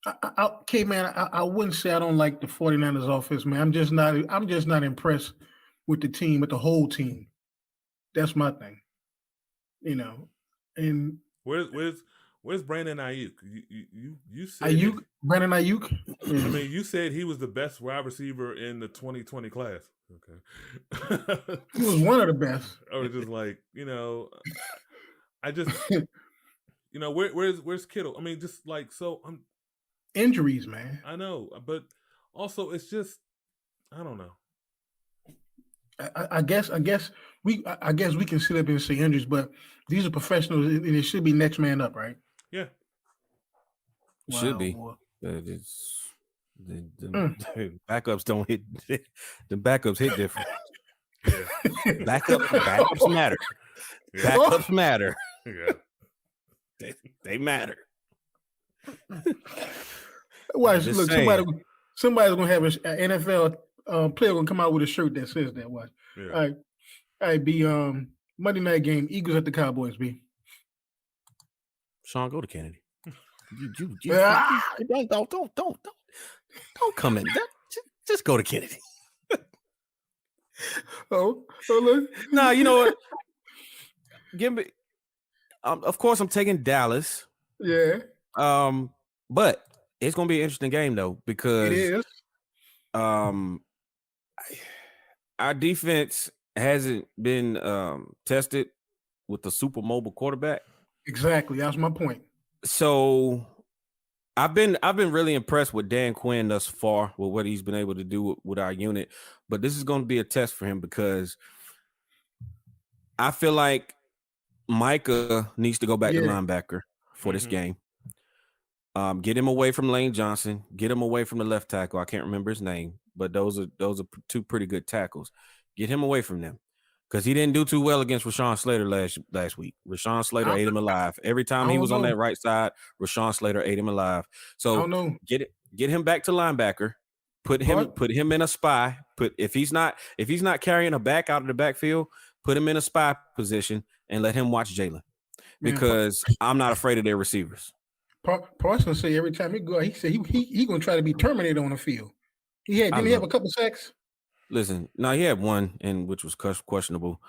I wouldn't say I don't like the 49ers offense, man. I'm just not impressed with the team, with the whole team. That's my thing. And where's Brandon Ayuk? You said Ayuk, Brandon Ayuk. I mean, you said he was the best wide receiver in the 2020 class. Okay, he was one of the best. I was just like, I just, where's Kittle? I mean, just like so. injuries, man. I know, but also it's just I don't know. I guess we can sit up and say injuries, but these are professionals, and it should be next man up, right? Yeah. Should be. Boy. The backups don't hit. The backups hit different. Yeah. Backups matter. Yeah. Backups matter. Yeah. They matter. Watch, Just look, saying. somebody's gonna have an NFL player gonna come out with a shirt that says that. Watch. Yeah. All right, B. Monday night game, Eagles at the Cowboys. B. Sean, go to Kennedy. Ah! Don't come in. Just go to Kennedy. Oh, look. Nah, you know what? Give me. Of course, I'm taking Dallas. Yeah, But it's gonna be an interesting game though because it is. our defense hasn't been tested with the super mobile quarterback. Exactly. That's my point. So I've been really impressed with Dan Quinn thus far with what he's been able to do with our unit, but this is going to be a test for him because I feel like Micah needs to go back to linebacker for this game. Get him away from Lane Johnson. Get him away from the left tackle. I can't remember his name, but those are two pretty good tackles. Get him away from them because he didn't do too well against Rashawn Slater last week. Rashawn Slater ate him alive. Every time he was on that right side, Rashawn Slater ate him alive. So get him back to linebacker. Put him in a spy. If he's not carrying a back out of the backfield, put him in a spy position and let him watch Jalen because I'm not afraid of their receivers. Parsons say every time he go, he said he gonna try to be terminated on the field. Didn't he have a couple sacks? Listen, now he had one, and which was questionable,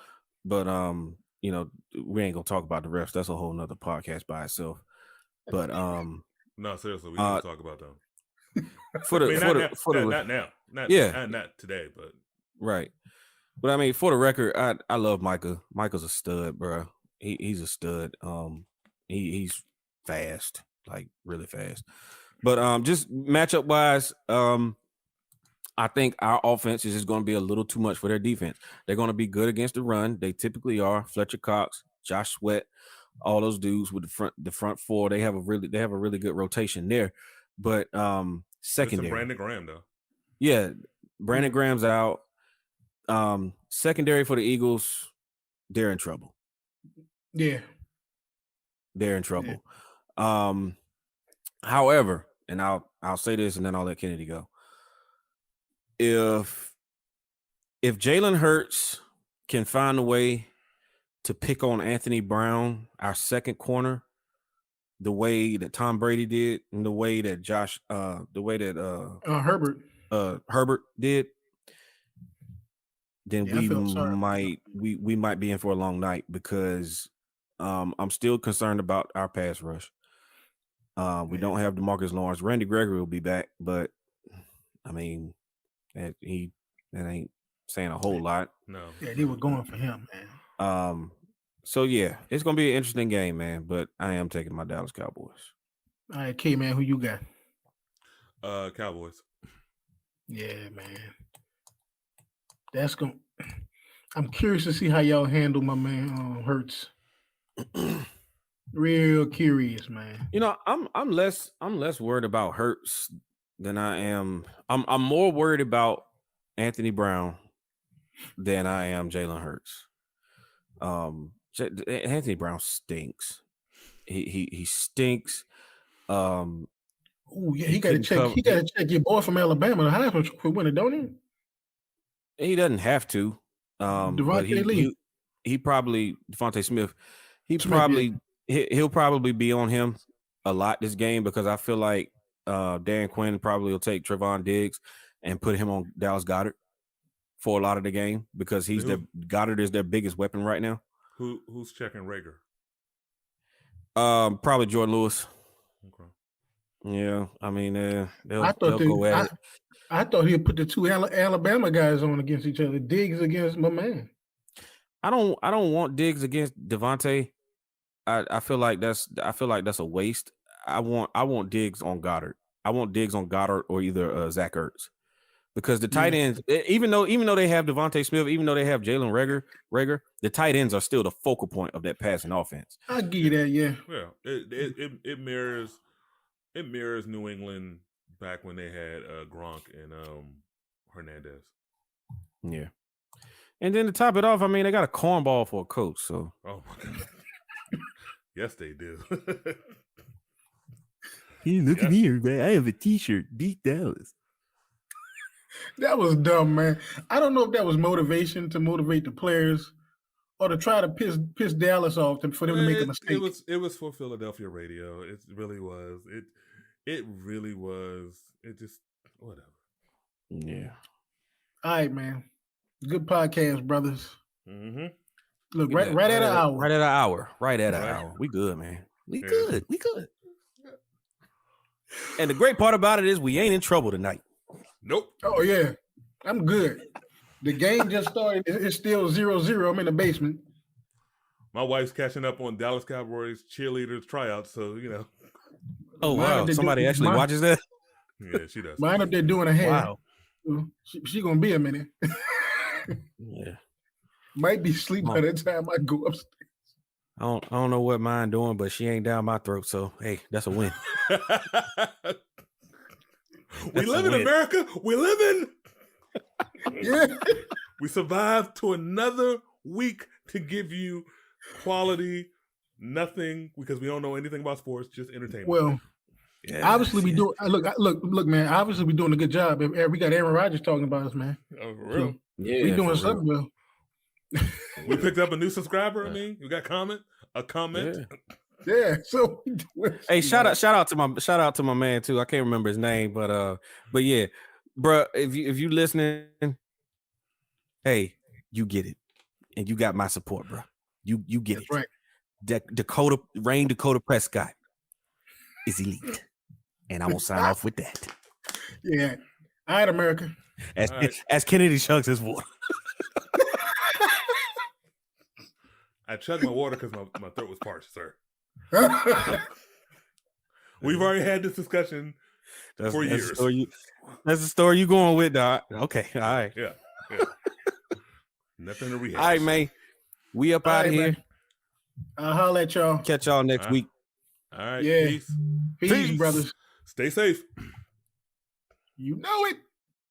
but we ain't gonna talk about the refs. That's a whole nother podcast by itself. But no, seriously, we can talk about them. Not today, but right. But I mean, for the record, I love Micah. Micah's a stud, bro. He's a stud. He's fast, like really fast. But just matchup wise, I think our offense is just going to be a little too much for their defense. They're going to be good against the run. They typically are. Fletcher Cox, Josh Sweat, all those dudes with the front four. They have a really good rotation there. But secondary, Brandon Graham though. Yeah, Brandon Graham's out. Secondary for the Eagles, they're in trouble. Yeah, they're in trouble. Yeah. However, and I'll say this and then I'll let Kennedy go. If Jalen Hurts can find a way to pick on Anthony Brown, our second corner, the way that Tom Brady did, and the way that Herbert did, then we might be in for a long night because I'm still concerned about our pass rush. We don't have DeMarcus Lawrence. Randy Gregory will be back, but I mean, that ain't saying a whole lot. No. Yeah, they were going for him, man. So yeah, it's gonna be an interesting game, man. But I am taking my Dallas Cowboys. All right, K man, who you got? Cowboys. Yeah, man. I'm curious to see how y'all handle my man Hurts. Real curious, man. You know, I'm less worried about Hurts than I am. I'm more worried about Anthony Brown than I am Jalen Hurts. Anthony Brown stinks. He stinks. Oh yeah, he got to check. He got to check your boy from Alabama. The Heisman Trophy winner, don't he? He doesn't have to. Devontae Lee. He probably Devontae Smith. He'll probably be on him a lot this game because I feel like Dan Quinn probably will take Trevon Diggs and put him on Dallas Goedert for a lot of the game because Goddard is their biggest weapon right now. Who's checking Rager? Probably Jordan Lewis. Okay. Yeah, I mean they'll go at it. I thought he'd put the two Alabama guys on against each other. Diggs against my man. I don't want Diggs against Devontae. I feel like that's a waste. I want Diggs on Goddard. I want Diggs on Goddard or either Zach Ertz. Because the tight ends, even though they have Devontae Smith, even though they have Jalen Reagor, the tight ends are still the focal point of that passing offense. I give you that, yeah. Yeah, it mirrors New England back when they had Gronk and Hernandez. Yeah, and then to top it off, I mean, they got a cornball for a coach. So, oh my god, yes, they do. Hey, look at here, man! I have a T-shirt. Beat Dallas. That was dumb, man. I don't know if that was motivation to motivate the players or to try to piss Dallas off for them to make a mistake. It was for Philadelphia radio. It really was. It really was. It just whatever. Yeah. All right, man. Good podcast, brothers. Mm-hmm. Look, right at an hour. Right at an hour. Right at an hour. We good, man. We good. We good. And the great part about it is we ain't in trouble tonight. Nope. Oh, yeah. I'm good. The game just started. It's still 0-0. I'm in the basement. My wife's catching up on Dallas Cowboys cheerleaders tryouts, so Oh, wow. Somebody actually watches that? Yeah, she does. Mine up there doing a hair. Wow. She gonna be a minute. Yeah. Might be asleep by the time I go upstairs. I don't know what mine doing, but she ain't down my throat. So hey, that's a win. We live in America. We live in. Yeah. We survived to another week to give you quality, nothing because we don't know anything about sports, just entertainment. Well, obviously we do. Look, man. Obviously we doing a good job. We got Aaron Rodgers talking about us, man. Oh, for real? So we doing something well. We picked up a new subscriber. I mean, you got a comment. Yeah. So hey, shout out to my man too. I can't remember his name, but yeah, bro. If you listening, hey, you get it, and you got my support, bro. You get That's it. Right. Dakota Prescott is elite, and I'm gonna sign off with that. Yeah. All right, America. As Kennedy chugs his water. I chugged my water because my throat was parched, sir. We've already had this discussion for years. That's the story you going with, dog. Okay, all right. Yeah. Nothing to rehash. All right, man. We up out of here. Man. I'll holler at y'all. Catch y'all next week. All right. Yeah. Peace, Peace, brothers. Stay safe. You know it.